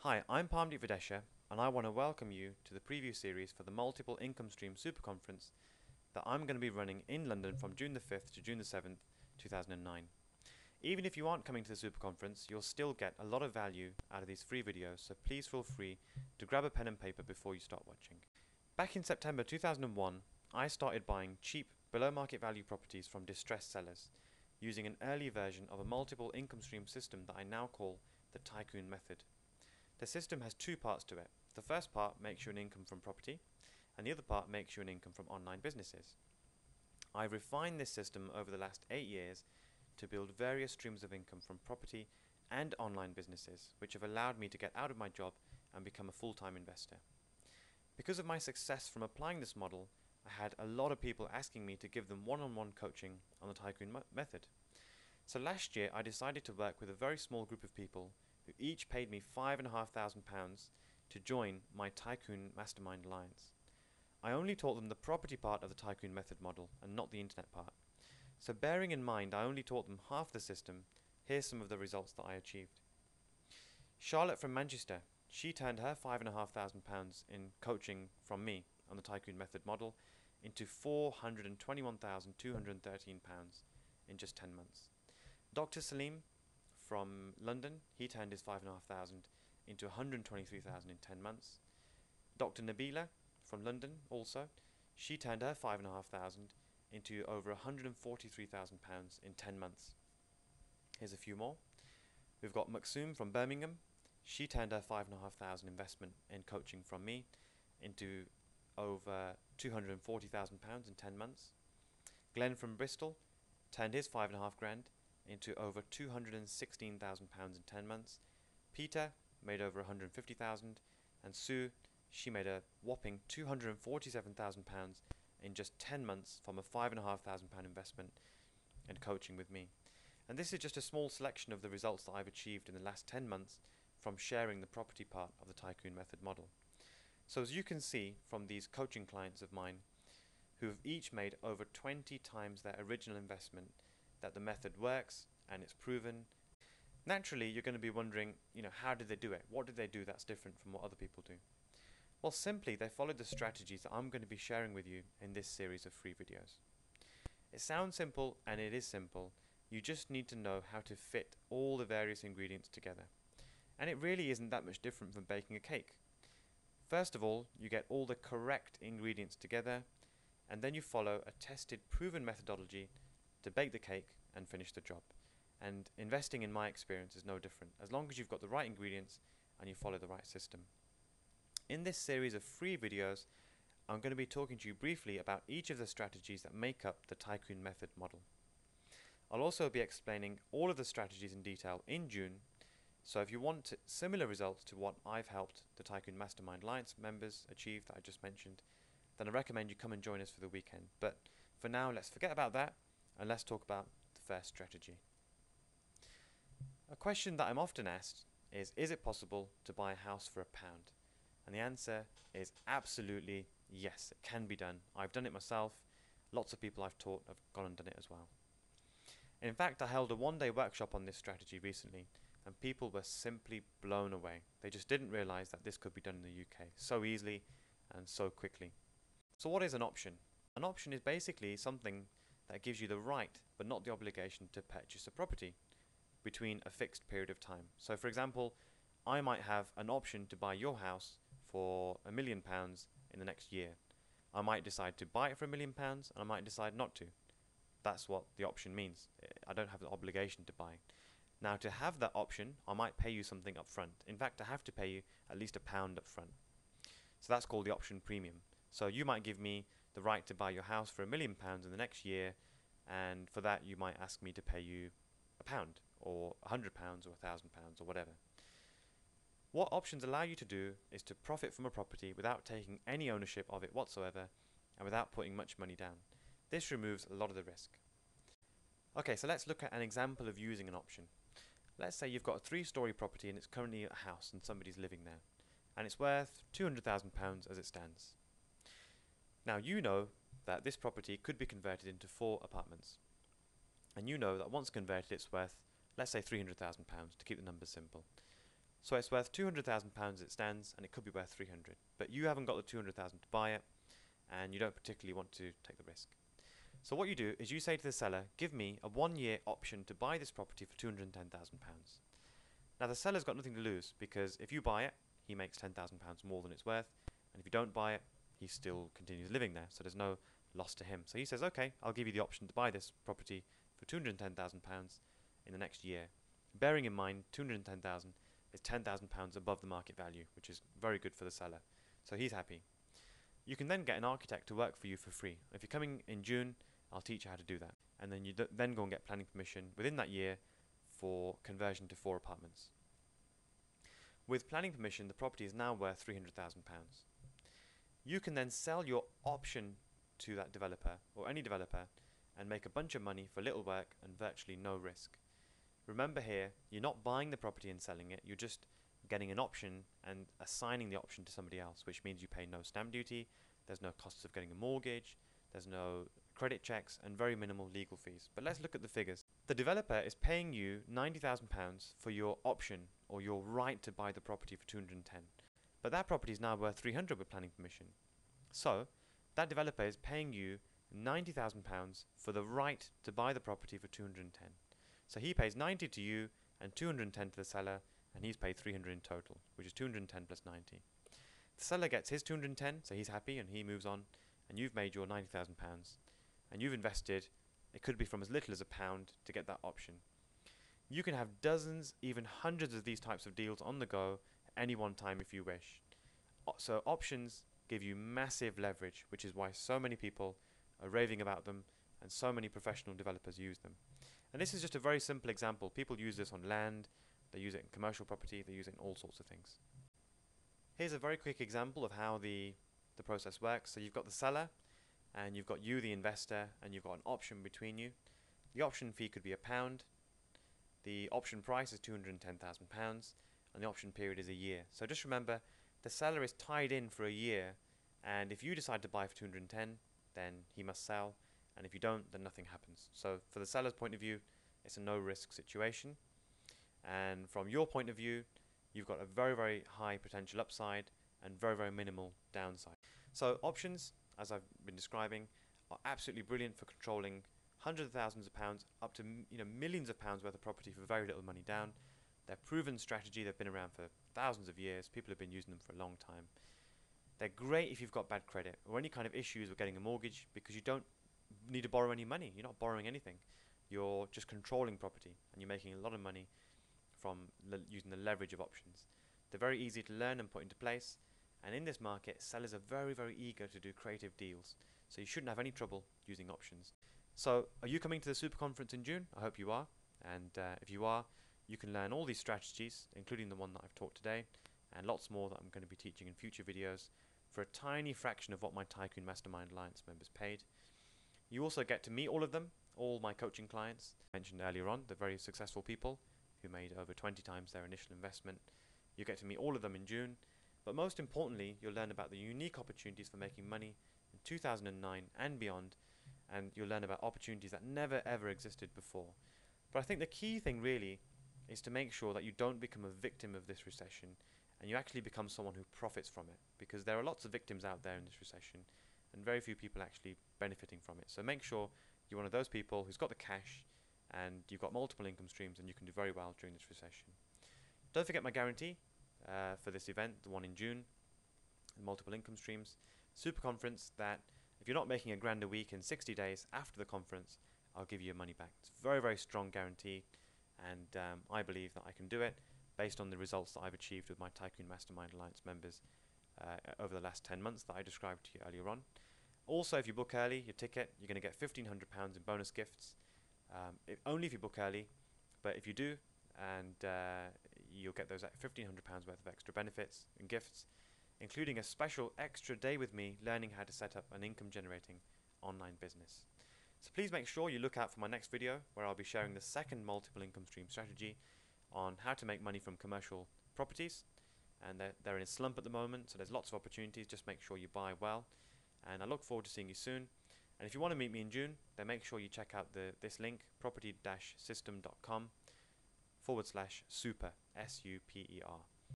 Hi, I'm Parmdeep Vadesha, and I want to welcome you to the preview series for the Multiple Income Stream Super Conference that I'm going to be running in London from June the 5th to June the 7th, 2009. Even if you aren't coming to the Super Conference, you'll still get a lot of value out of these free videos, so please feel free to grab a pen and paper before you start watching. Back in September 2001, I started buying cheap, below market value properties from distressed sellers using an early version of a multiple income stream system that I now call the Tycoon Method. The system has two parts to it. The first part makes you an income from property, and the other part makes you an income from online businesses. I've refined this system over the last 8 years to build various streams of income from property and online businesses, which have allowed me to get out of my job and become a full-time investor. Because of my success from applying this model, I had a lot of people asking me to give them one-on-one coaching on the Tycoon Method. So last year I decided to work with a very small group of people who each paid me £5,500 to join my Tycoon Mastermind Alliance. I only taught them the property part of the Tycoon Method model and not the internet part. So bearing in mind I only taught them half the system, here's some of the results that I achieved. Charlotte from Manchester, she turned her £5,500 in coaching from me on the Tycoon Method model into £421,213 in just 10 months. Dr. Salim from London, he turned his 5,500 into 123,000 in 10 months. Dr. Nabila from London also, she turned her 5,500 into over 143,000 pounds in 10 months. Here's a few more. We've got Maksoum from Birmingham. She turned her 5,500 investment in coaching from me into over 240,000 pounds in 10 months. Glenn from Bristol turned his 5.5 grand into over 216,000 pounds in 10 months. Peter made over 150,000, and Sue, she made a whopping 247,000 pounds in just 10 months from a 5,500 pound investment and coaching with me. And this is just a small selection of the results that I've achieved in the last 10 months from sharing the property part of the Tycoon Method model. So as you can see from these coaching clients of mine who have each made over 20 times their original investment, that the method works and it's proven. Naturally, you're going to be wondering, how did they do it? What did they do that's different from what other people do? Well, simply they followed the strategies that I'm going to be sharing with you in this series of free videos. It sounds simple, and it is simple. You just need to know how to fit all the various ingredients together. And it really isn't that much different from baking a cake. First of all, you get all the correct ingredients together, and then you follow a tested, proven methodology to bake the cake and finish the job. And investing, in my experience, is no different, as long as you've got the right ingredients and you follow the right system. In this series of free videos, I'm going to be talking to you briefly about each of the strategies that make up the Tycoon Method model. I'll also be explaining all of the strategies in detail in June, so if you want similar results to what I've helped the Tycoon Mastermind Alliance members achieve that I just mentioned, then I recommend you come and join us for the weekend. But for now, let's forget about that and let's talk about the first strategy. A question that I'm often asked is it possible to buy a house for £1? And the answer is absolutely yes, it can be done. I've done it myself. Lots of people I've taught have gone and done it as well. In fact, I held a one-day workshop on this strategy recently, and people were simply blown away. They just didn't realize that this could be done in the UK so easily and so quickly. So what is an option? An option is basically something that gives you the right but not the obligation to purchase a property between a fixed period of time. So for example, I might have an option to buy your house for £1 million in the next year. I might decide to buy it for £1 million and I might decide not to. That's what the option means. I don't have the obligation to buy. Now, to have that option, I might pay you something up front. In fact, I have to pay you at least £1 up front. So that's called the option premium. So you might give me the right to buy your house for £1 million in the next year, and for that you might ask me to pay you £1 or £100 or £1,000 or whatever. What options allow you to do is to profit from a property without taking any ownership of it whatsoever and without putting much money down. This removes a lot of the risk. Okay, so let's look at an example of using an option. Let's say you've got a 3-story property and it's currently a house and somebody's living there, and it's worth £200,000 as it stands. Now you know that this property could be converted into 4 apartments, and you know that once converted it's worth, let's say £300,000 to keep the numbers simple. So it's worth £200,000 as it stands, and it could be worth 300. But you haven't got the 200,000 to buy it, and you don't particularly want to take the risk. So what you do is you say to the seller, give me a 1-year option to buy this property for £210,000. Now the seller's got nothing to lose, because if you buy it, he makes £10,000 more than it's worth, and if you don't buy it, he still continues living there, so there's no loss to him. So he says, okay, I'll give you the option to buy this property for £210,000 in the next year. Bearing in mind, £210,000 is £10,000 above the market value, which is very good for the seller. So he's happy. You can then get an architect to work for you for free. If you're coming in June, I'll teach you how to do that. And then you then go and get planning permission within that year for conversion to 4 apartments. With planning permission, the property is now worth £300,000. You can then sell your option to that developer, or any developer, and make a bunch of money for little work and virtually no risk. Remember here, you're not buying the property and selling it, you're just getting an option and assigning the option to somebody else, which means you pay no stamp duty, there's no costs of getting a mortgage, there's no credit checks, and very minimal legal fees. But let's look at the figures. The developer is paying you £90,000 for your option, or your right to buy the property for 210. But that property is now worth 300 with planning permission. So that developer is paying you £90,000 for the right to buy the property for 210. So he pays 90 to you and 210 to the seller, and he's paid 300 in total, which is 210 plus 90. The seller gets his 210, so he's happy and he moves on, and you've made your £90,000, and you've invested, it could be from as little as £1 to get that option. You can have dozens, even hundreds of these types of deals on the go at any one time if you wish. So options give you massive leverage, which is why so many people are raving about them and so many professional developers use them. And this is just a very simple example. People use this on land, they use it in commercial property, they use it in all sorts of things. Here's a very quick example of how the process works. So you've got the seller, and you've got you, the investor, and you've got an option between you. The option fee could be £1. The option price is £210,000, and the option period is a year. So just remember, the seller is tied in for a year, and if you decide to buy for 210, then he must sell, and if you don't, then nothing happens. So for the seller's point of view, it's a no-risk situation, and from your point of view, you've got a very, very high potential upside and very, very minimal downside. So options, as I've been describing, are absolutely brilliant for controlling hundreds of thousands of pounds up to millions of pounds worth of property for very little money down. They're proven strategy, they've been around for thousands of years, people have been using them for a long time. They're great if you've got bad credit or any kind of issues with getting a mortgage, because you don't need to borrow any money, you're not borrowing anything. You're just controlling property and you're making a lot of money from using the leverage of options. They're very easy to learn and put into place, and in this market, sellers are very, very eager to do creative deals, so you shouldn't have any trouble using options. So are you coming to the Super Conference in June? I hope you are, and if you are, you can learn all these strategies, including the one that I've taught today, and lots more that I'm going to be teaching in future videos for a tiny fraction of what my Tycoon Mastermind Alliance members paid. You also get to meet all of them, all my coaching clients. I mentioned earlier on, the very successful people who made over 20 times their initial investment. You get to meet all of them in June, but most importantly, you'll learn about the unique opportunities for making money in 2009 and beyond, and you'll learn about opportunities that never ever existed before. But I think the key thing really is to make sure that you don't become a victim of this recession, and you actually become someone who profits from it, because there are lots of victims out there in this recession and very few people actually benefiting from it. So make sure you're one of those people who's got the cash and you've got multiple income streams, and you can do very well during this recession. Don't forget my guarantee for this event, the one in June, the multiple income streams super conference, that if you're not making £1,000 a week in 60 days after the conference, I'll give you your money back. It's a very, very strong guarantee, and I believe that I can do it based on the results that I've achieved with my Tycoon Mastermind Alliance members over the last 10 months that I described to you earlier on. Also, if you book early, your ticket, you're going to get £1,500 in bonus gifts, only if you book early, but if you do, and you'll get those £1,500 worth of extra benefits and gifts, including a special extra day with me learning how to set up an income generating online business. So please make sure you look out for my next video, where I'll be sharing the second multiple income stream strategy on how to make money from commercial properties. And they're in a slump at the moment, so there's lots of opportunities. Just make sure you buy well, and I look forward to seeing you soon. And if you want to meet me in June, then make sure you check out this link, property-system.com/super, SUPER.